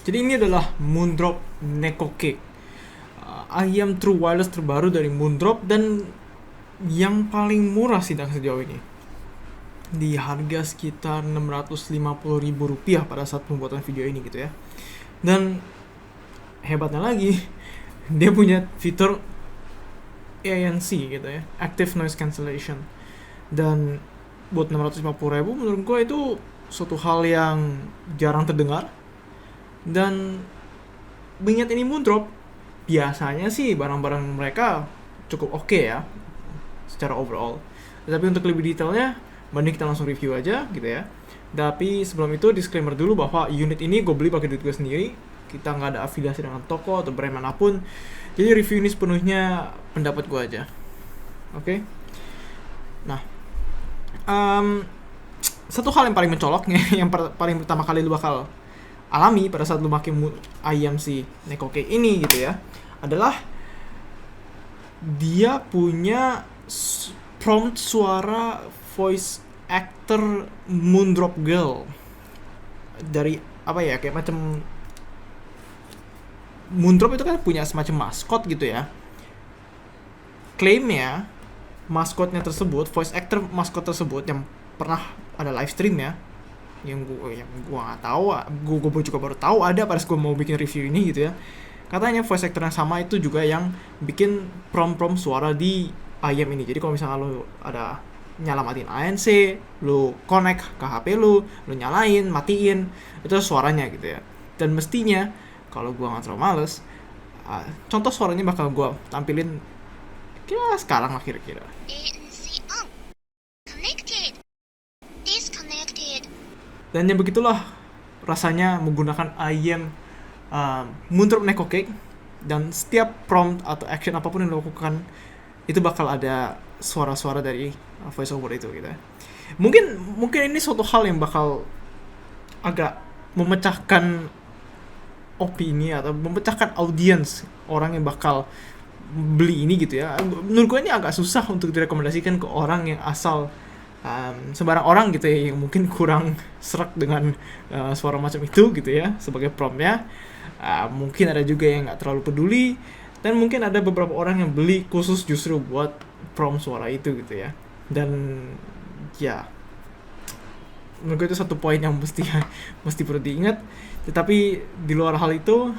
Jadi ini adalah Moondrop Neko Cake, ayam true wireless terbaru dari Moondrop dan yang paling murah sih sejauh ini. Di harga sekitar Rp650.000 pada saat pembuatan video ini gitu ya. Dan hebatnya lagi, dia punya fitur ANC gitu ya, Active Noise Cancellation. Dan buat 650.000 menurut gue itu suatu hal yang jarang terdengar. Dan mengingat ini Moondrop, biasanya sih barang-barang mereka cukup oke ya secara overall. Tetapi untuk lebih detailnya, mending kita langsung review aja gitu ya. Tapi sebelum itu disclaimer dulu bahwa unit ini gue beli pakai duit gue sendiri. Kita nggak ada afiliasi dengan toko atau brand manapun. Jadi review ini sepenuhnya pendapat gue aja. Oke? Nah, um, satu hal yang paling mencolok yang paling pertama kali lu bakal alami pada saat lu pakai ayam si Neko Cake ini gitu ya, adalah dia punya prompt suara voice actor Moondrop Girl. Dari apa ya, kayak macam Moondrop itu kan punya semacam maskot gitu ya. Klaimnya maskotnya tersebut, voice actor maskot tersebut yang pernah ada live stream ya, yang gue nggak tahu, gue juga baru tahu ada pas gue mau bikin review ini gitu ya. Katanya voice actor yang sama itu juga yang bikin prompt suara di ayam ini. Jadi kalau misalnya lo ada nyala matiin ANC, lo connect ke HP lo nyalain, matiin, itu suaranya gitu ya. Dan mestinya kalau gue nggak terlalu males, contoh suaranya bakal gue tampilin kira sekarang lah kira-kira. ANC on. Connected. Disconnected. Dan ya begitulah rasanya menggunakan ayam Moondrop Neko Cake. Dan setiap prompt atau action apapun yang dilakukan itu bakal ada suara-suara dari voiceover itu gitu ya. Mungkin ini suatu hal yang bakal agak memecahkan opini atau memecahkan audiens orang yang bakal beli ini gitu ya. Menurut gue ini agak susah untuk direkomendasikan ke orang yang asal sembarang orang gitu ya, yang mungkin kurang serak dengan suara macam itu gitu ya sebagai promptnya. Mungkin ada juga yang nggak terlalu peduli, dan mungkin ada beberapa orang yang beli khusus justru buat prompt suara itu gitu ya. Dan ya, menurut gue itu satu poin yang mesti perlu diingat. Tetapi di luar hal itu,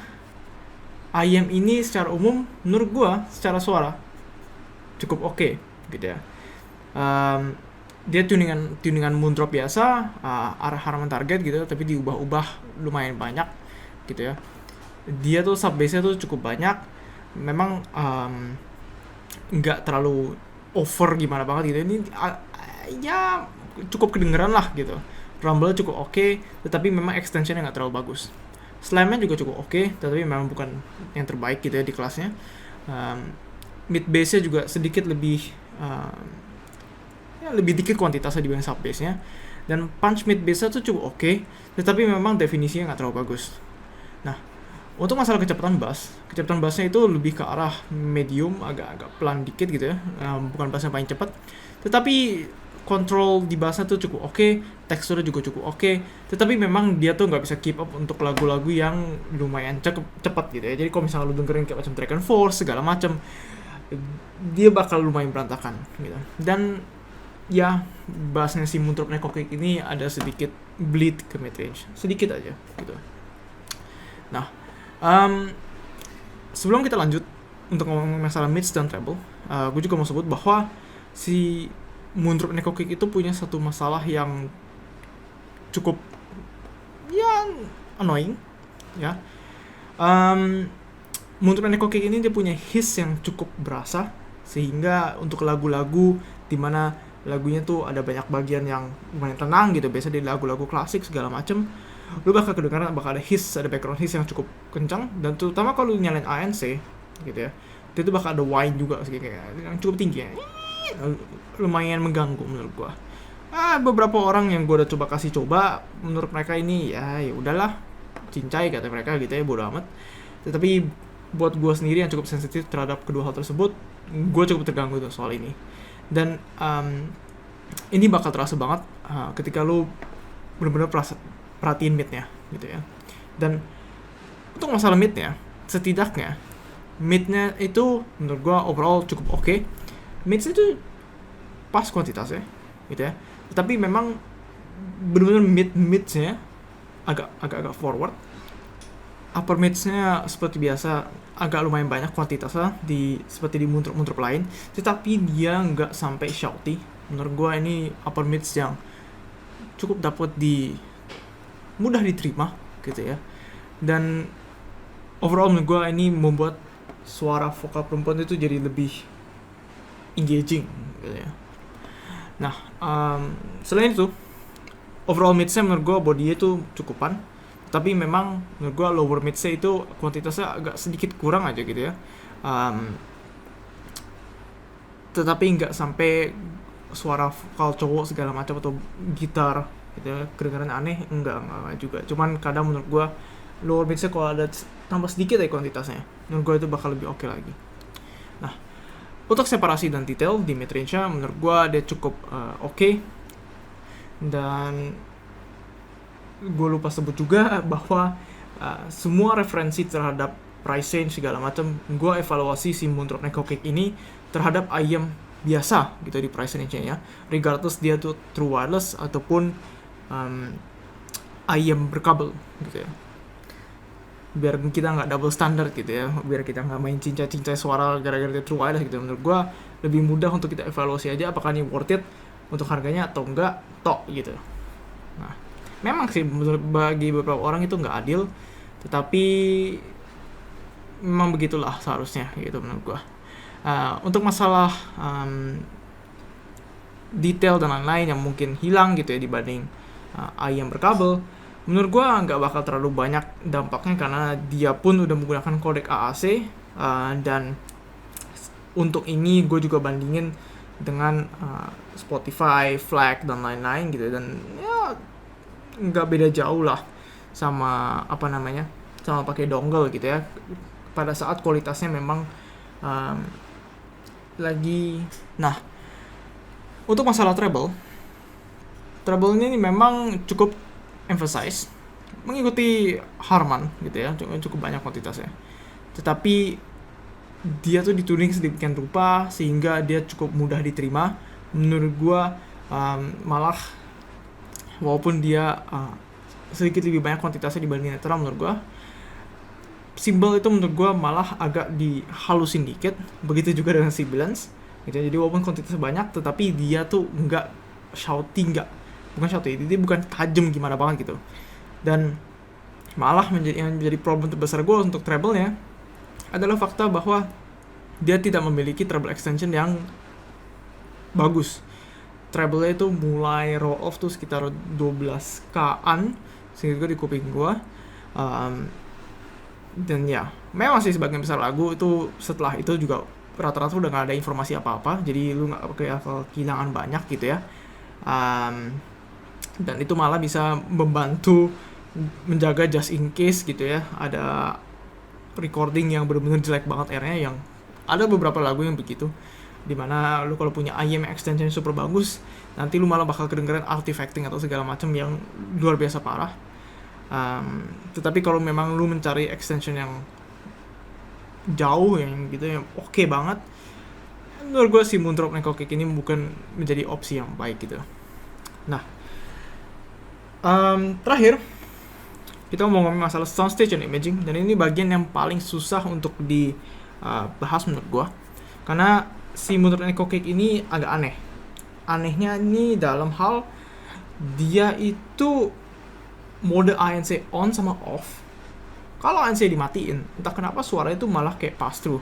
ayam ini secara umum menurut gue secara suara cukup oke gitu ya. Dia tuningan Moondrop biasa, arah haraman target gitu, tapi diubah-ubah lumayan banyak gitu ya. Dia tuh sub bass-nya tuh cukup banyak, memang nggak terlalu over gimana banget gitu. Ini ya cukup kedengeran lah gitu. Rumble cukup oke, tetapi memang extensionnya nggak terlalu bagus. Slam-nya juga cukup oke, tetapi memang bukan yang terbaik gitu ya di kelasnya. Mid bass-nya juga sedikit lebih lebih dikit kuantitasnya dibanding sub bass-nya. Dan punch mid bass-nya tuh cukup oke, tetapi memang definisinya nggak terlalu bagus. Nah, untuk masalah kecepatan bassnya itu lebih ke arah medium, agak pelan dikit gitu ya, bukan bass yang paling cepat. Tetapi kontrol di bassnya tuh cukup oke, teksturnya juga cukup oke. Tetapi memang dia tuh nggak bisa keep up untuk lagu-lagu yang lumayan cepat gitu ya. Jadi kalau misalnya lu dengerin kayak macam Dragon Force segala macam, dia bakal lumayan berantakan gitu. Dan ya, bassnya si Moondrop Neko Cake ini ada sedikit bleed ke mid-range, sedikit aja gitu. Nah, sebelum kita lanjut untuk ngomong masalah mids dan treble, gue juga mau sebut bahwa si Moondrop Neko Cake itu punya satu masalah yang cukup ya annoying ya. Moondrop Neko Cake ini dia punya hiss yang cukup berasa, sehingga untuk lagu-lagu dimana lagunya tuh ada banyak bagian yang lumayan tenang gitu, biasa di lagu-lagu klasik segala macem, lu bakal kedengaran bakal ada hiss, ada background hiss yang cukup kencang. Dan terutama kalau lu nyalain ANC gitu ya, itu bakal ada whine juga kayak yang cukup tinggi ya. Lumayan mengganggu menurut gua. Beberapa orang yang gua udah coba menurut mereka ini ya udahlah, cincai kata mereka gitu ya, bodo amat. Tetapi buat gua sendiri yang cukup sensitif terhadap kedua hal tersebut, gua cukup terganggu tuh soal ini. Dan ini bakal terasa banget ketika lu benar-benar perhatiin midnya gitu ya. Dan untuk masalah mid-nya, setidaknya mid-nya itu menurut gua overall cukup oke. Mid-nya itu pas kuantitasnya gitu ya. Tapi memang benar-benar mid-nya agak forward. Upper mids-nya seperti biasa agak lumayan banyak kuantitasnya seperti di muntruk lain, tetapi dia nggak sampai shouty. Menurut gua ini upper mids yang cukup dapat mudah diterima gitu ya. Dan overall menurut gua ini membuat suara vokal perempuan itu jadi lebih engaging gitu ya. Nah, selain itu overall midsnya menurut gue body-nya itu cukupan, tapi memang menurut gue lower midsnya itu kuantitasnya agak sedikit kurang aja gitu ya. Tetapi nggak sampai suara vokal cowok segala macam atau gitar gitu ya, kedengaran aneh, enggak juga. Cuman kadang menurut gue lower midsnya kalau ada tambah sedikit ya kuantitasnya, menurut gue itu bakal lebih oke lagi. Nah, untuk separasi dan detail di mid range-nya menurut gue dia cukup oke. Dan gue lupa sebut juga bahwa semua referensi terhadap price range segala macam gue evaluasi si Moontrop Nekokek ini terhadap IEM biasa gitu di price range-nya ya, regardless dia tuh true wireless ataupun IEM berkabel gitu ya, biar kita nggak double standard gitu ya, biar kita nggak main cincai suara gara-gara dia true wireless gitu. Menurut gue lebih mudah untuk kita evaluasi aja apakah ini worth it untuk harganya atau enggak tok gitu. Nah, memang sih bagi beberapa orang itu nggak adil, tetapi memang begitulah seharusnya gitu menurut gua. Untuk masalah detail dan lain-lain yang mungkin hilang gitu ya dibanding IEM berkabel, menurut gua nggak bakal terlalu banyak dampaknya karena dia pun udah menggunakan kodek AAC, dan untuk ini gue juga bandingin dengan Spotify, FLAC dan lain-lain gitu, dan ya nggak beda jauh lah sama sama pakai dongle gitu ya. Pada saat kualitasnya memang lagi. Nah, untuk masalah treble ini memang cukup emphasize mengikuti Harman gitu ya, cukup banyak kuantitasnya. Tetapi dia tuh dituning sedemikian rupa sehingga dia cukup mudah diterima. Menurut gua malah walaupun dia sedikit lebih banyak kuantitasnya dibanding netral, menurut gua simbol itu menurut gua malah agak dihalusin dikit. Begitu juga dengan Sibilance gitu. Jadi walaupun kuantitasnya banyak tetapi dia tuh bukan shouty, dia bukan tajam gimana banget gitu. Dan malah menjadi problem terbesar gua untuk treble-nya adalah fakta bahwa dia tidak memiliki treble extension yang bagus. Treble-nya itu mulai roll off tuh sekitar 12K-an sehingga di kuping gua. Dan ya, memang sih sebagian besar lagu itu setelah itu juga rata-rata udah gak ada informasi apa-apa, jadi lu gak kehilangan banyak gitu ya. Dan itu malah bisa membantu menjaga just in case gitu ya, ada recording yang benar-benar jelek banget airnya, yang ada beberapa lagu yang begitu, dimana lu kalau punya IEM extension super bagus, nanti lu malah bakal kedengeran artifacting atau segala macam yang luar biasa parah. Tetapi kalau memang lu mencari extension yang jauh yang gitu yang oke banget, menurut gue si Moontrop Nekokek ini bukan menjadi opsi yang baik gitu. Nah, terakhir kita mau ngomongin masalah soundstage and imaging, dan ini bagian yang paling susah untuk dibahas menurut gua, karena si Moontrop Nekokek ini agak aneh. Anehnya ini dalam hal dia itu mode ANC on sama off. Kalau ANC dimatiin, entah kenapa suara itu malah kayak pass through.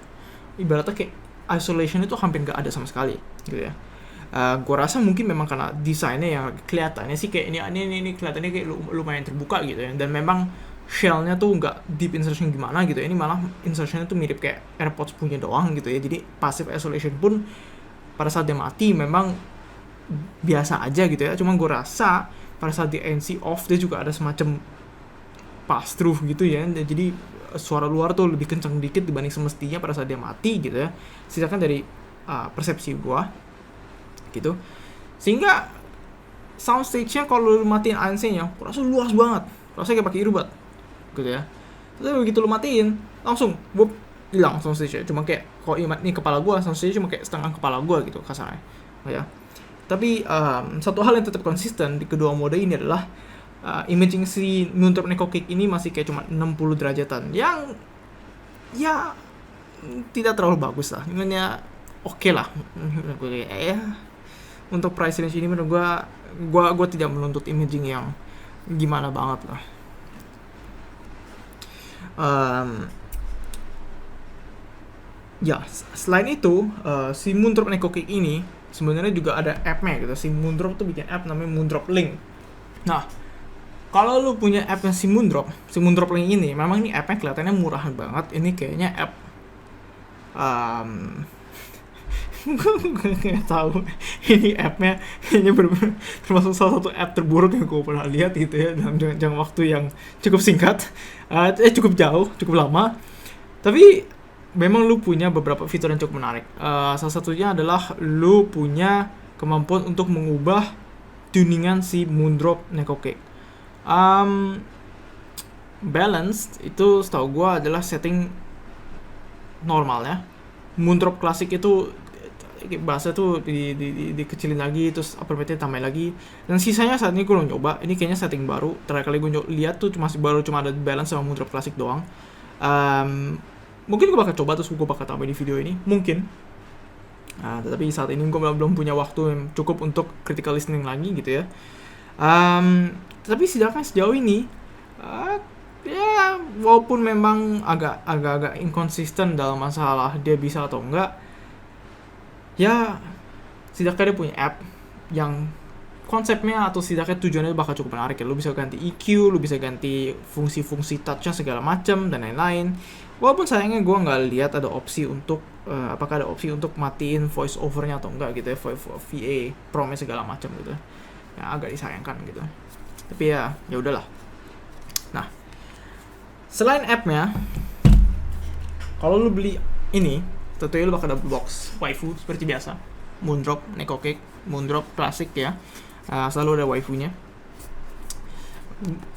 Ibaratnya kayak isolation itu hampir nggak ada sama sekali, gitu ya. Gue rasa mungkin memang karena desainnya yang kelihatannya sih kayak ini kelihatannya kayak lumayan terbuka gitu ya, dan memang shell-nya tuh nggak deep insertion gimana gitu ya, ini malah insertion-nya tuh mirip kayak AirPods punya doang gitu ya, jadi passive isolation pun pada saat dia mati memang biasa aja gitu ya. Cuma gue rasa pada saat di ANC off dia juga ada semacam pass through gitu ya, jadi suara luar tuh lebih kencang dikit dibanding semestinya pada saat dia mati gitu ya, sedangkan dari persepsi gue gitu, sehingga soundstage-nya kalau lu matiin ANC-nya, aku rasa luas banget, rasanya kayak pakai earbud gitu ya. Terus begitu lu matiin, langsung wup, hilang sound stage. Cuma kayak kalau ini kepala gua, sound stage cuma kayak setengah kepala gua gitu kasarnya. Ya. Tapi satu hal yang tetap konsisten di kedua mode ini adalah imaging si Moontrop Neko Kick ini masih kayak cuma 60 derajatan, yang ya tidak terlalu bagus lah, cuman ya oke lah. Ya, untuk price range ini menurut gua tidak menuntut imaging yang gimana banget lah. Ya, selain itu si Moontrop Neko Kick ini sebenarnya juga ada app-nya gitu. Si Moontrop tuh bikin app namanya Moontrop Link. Nah, kalau lu punya app si Moontrop Link ini, memang ini app-nya kelihatannya murah banget. Ini kayaknya app gue nggak tahu ini app-nya kayaknya termasuk salah satu app terburuk yang gue pernah lihat gitu ya, dalam jangka waktu yang cukup singkat, cukup jauh, cukup lama. Tapi memang lu punya beberapa fitur yang cukup menarik. Salah satunya adalah lu punya kemampuan untuk mengubah tuningan si Moontrop Neko Kick. Balance itu setahu gue adalah setting normal ya. Moontrop klasik itu bahasa tuh dikecilin lagi, terus upper mid-nya tambahin lagi, dan sisanya saat ini gue belum nyoba. Ini kayaknya setting baru, terakhir kali gue lihat tuh cuma ada balance sama Moontrop klasik doang. Mungkin gue bakal coba terus gue bakal tambah di video ini mungkin. Tetapi saat ini gue belum punya waktu yang cukup untuk critical listening lagi gitu ya. Tapi sedangkan sejauh ini ya walaupun memang agak inkonsisten dalam masalah dia bisa atau enggak, ya setidaknya dia punya app yang konsepnya atau setidaknya tujuannya bakal cukup menarik ya. Lu bisa ganti EQ, lu bisa ganti fungsi-fungsi touch-nya segala macam dan lain-lain. Walaupun sayangnya gue nggak lihat ada opsi untuk apakah ada opsi untuk matiin voice over-nya atau enggak gitu ya, VA, promnya segala macam gitu. Ya agak disayangkan gitu. Tapi ya udahlah. Nah, selain app-nya, kalau lu beli ini, tentunya lu bakal dapet box waifu seperti biasa. Moontrop Neko Kick, Moontrop klasik ya. Selalu ada waifunya.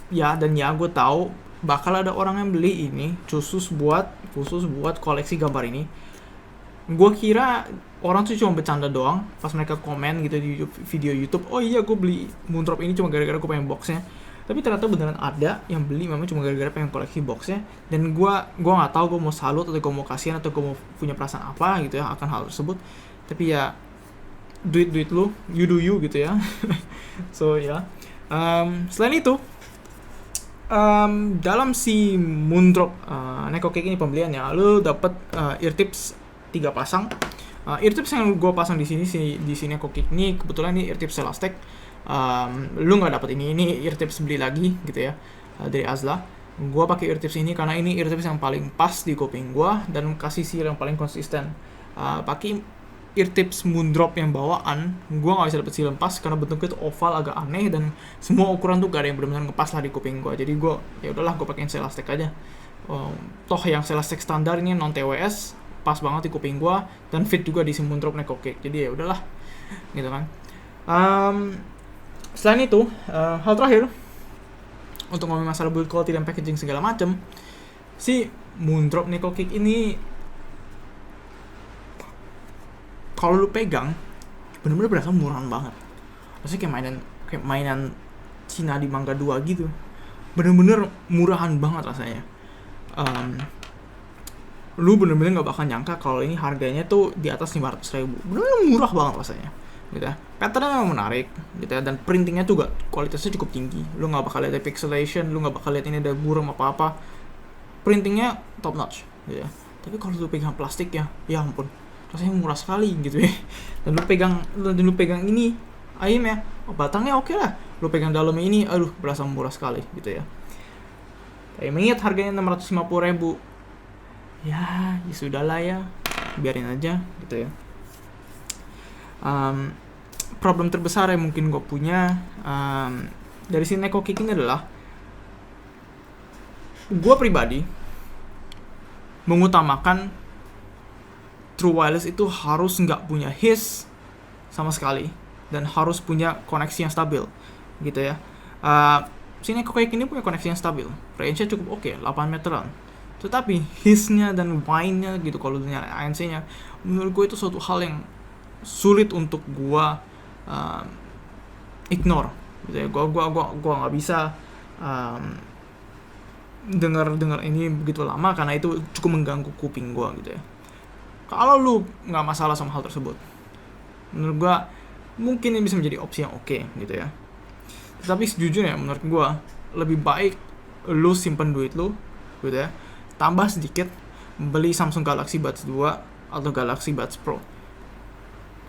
Ya, dan ya gue tahu bakal ada orang yang beli ini khusus buat koleksi gambar ini. Gue kira orang tuh cuma bercanda doang pas mereka komen gitu di video YouTube, oh iya gue beli Moontrop ini cuma gara-gara gue pengen boxnya. Tapi ternyata beneran ada yang beli memang cuma gara-gara pengen koleksi boxnya. Dan gue nggak tahu gue mau salut atau gue mau kasihan atau gue mau punya perasaan apa gitu ya akan hal tersebut. Tapi ya duit lu, you do you gitu ya. So ya, selain itu dalam si Moontrop Neko Kick ini pembeliannya, lu dapet ear tips 3 pasang. Ear tips yang gue pasang di sini Neko Kick ini kebetulan ini ear tips Celastech. Lu nggak dapet ini ear tips beli lagi gitu ya, dari Azla. Gue pakai ear tips ini karena ini ear tips yang paling pas di kuping gue dan kasih seal yang paling konsisten. Pakai ear tips Moontrop yang bawaan, gue nggak bisa dapet seal yang pas karena bentuknya itu oval agak aneh dan semua ukuran tuh gak ada yang benar-benar ngepas lah di kuping gue. Jadi gue ya udahlah gue pakein Celastech aja. Toh yang Celastech standar ini non TWS, pas banget di kuping gue dan fit juga di si Moontrop Neko Kick. Jadi ya udahlah gitu kan. Selain itu, hal terakhir untuk ngomongin masalah build quality dan packaging segala macam, si Moontrop Neko Kick ini kalau lu pegang bener-bener berasa murahan banget. Maksudnya kayak mainan Cina di Mangga 2 gitu. Bener-bener murahan banget rasanya. Lu bener-bener gak bakal nyangka kalau ini harganya tuh di atas 500.000. Bener-bener murah banget rasanya gitu ya. Patternnya memang menarik gitu ya, dan printingnya juga kualitasnya cukup tinggi. Lu gak bakal lihat pixelation, lu gak bakal lihat ini ada buram apa-apa. Printingnya top notch gitu ya. Tapi kalau lu pegang plastik ya ampun, rasanya murah sekali gitu ya. Dan lu pegang ini ayamnya, batangnya oke lah. Lu pegang dalamnya ini, aduh berasa murah sekali gitu ya. Tapi mengingat harganya 650.000, ya sudahlah ya, biarin aja gitu ya. Problem terbesar yang mungkin gue punya dari si Neko Kick ini adalah, gue pribadi mengutamakan True Wireless itu harus nggak punya hiss sama sekali dan harus punya koneksi yang stabil gitu ya. si Nekokek ini punya koneksi yang stabil, range-nya cukup oke, 8 meteran. Tetapi hissnya dan whine-nya gitu, kalau nyari ANC-nya, menurut gue itu suatu hal yang sulit untuk gue ignore gitu ya. Gue nggak bisa dengar ini begitu lama, karena itu cukup mengganggu kuping gue gitu ya. Kalau lu nggak masalah sama hal tersebut, menurut gue mungkin ini bisa menjadi opsi yang oke gitu ya. Tapi sejujurnya menurut gue lebih baik lu simpen duit lu gitu ya, tambah sedikit beli Samsung Galaxy Buds 2 atau Galaxy Buds Pro.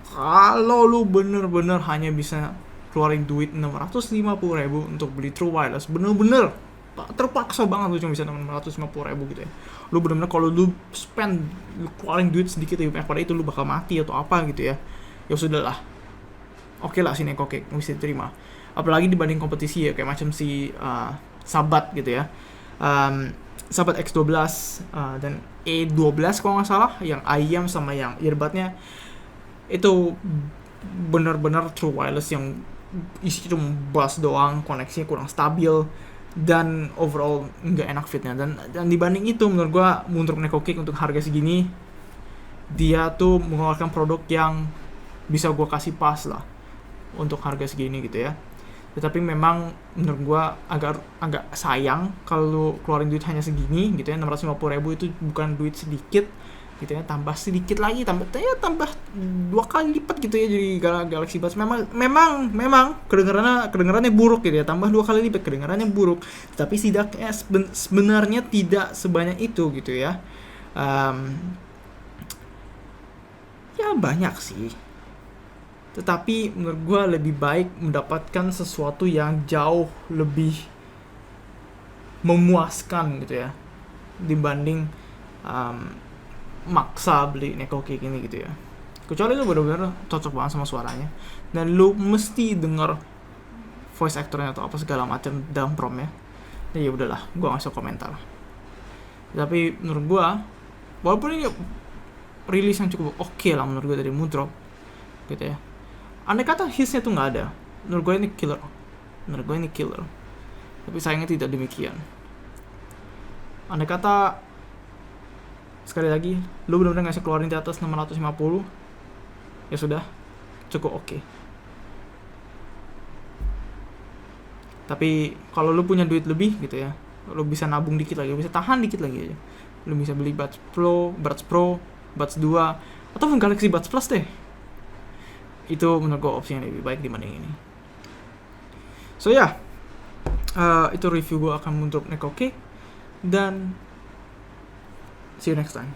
Kalau lu bener-bener hanya bisa keluarin duit 650.000 untuk beli True Wireless, bener-bener terpaksa banget lu cuma bisa 650.000 gitu ya. Lu bener-bener kalau lu spend, lu keluarin duit sedikit lebih banyak pada itu, lu bakal mati atau apa gitu ya. Ya sudahlah, oke lah si Nekokek bisa diterima. Apalagi dibanding kompetisi ya, kayak macam si Sabat gitu ya. Sabat X12 dan E12 kalau nggak salah, yang IM sama yang earbudnya itu benar-benar true wireless yang isi cuma bass doang, koneksinya kurang stabil dan overall nggak enak fitnya. Dan dibanding itu menurut gua untuk Nekokek untuk harga segini, dia tuh mengeluarkan produk yang bisa gua kasih pas lah untuk harga segini gitu ya. Tetapi memang menurut gue agak sayang kalau keluarin duit hanya segini gitu ya. 650.000 itu bukan duit sedikit gitu ya, tambah sedikit lagi tambah 2 kali lipat gitu ya jadi Galaxy Buds. Memang kedengarannya buruk gitu ya, tambah 2 kali lipat kedengarannya buruk, tapi setidaknya sebenarnya tidak sebanyak itu gitu ya. Ya banyak sih, tetapi menurut gue lebih baik mendapatkan sesuatu yang jauh lebih memuaskan gitu ya, dibanding maksa beli Nekokek ini gitu ya. Kecuali lu bener-bener cocok banget sama suaranya dan lu mesti denger voice actornya atau apa segala macam dalam promnya, ya udahlah, gue nggak usah komentar. Tapi menurut gue, walaupun ini rilis yang cukup oke lah menurut gue dari Moondrop gitu ya, andai kata hissnya tuh nggak ada, menurut gue ini killer. Tapi sayangnya tidak demikian. Andai kata sekali lagi lu benar-benar nggak bisa keluarin di atas 650, ya sudah, cukup oke. Tapi kalau lu punya duit lebih gitu ya, lu bisa nabung dikit lagi, lu bisa tahan dikit lagi aja, lu bisa beli Buds Pro, Buds 2 ataupun Galaxy Buds Plus deh. Itu menurut gue opsi yang lebih baik dibanding ini. So ya, itu review gue akan untuk Nekokek, dan see you next time.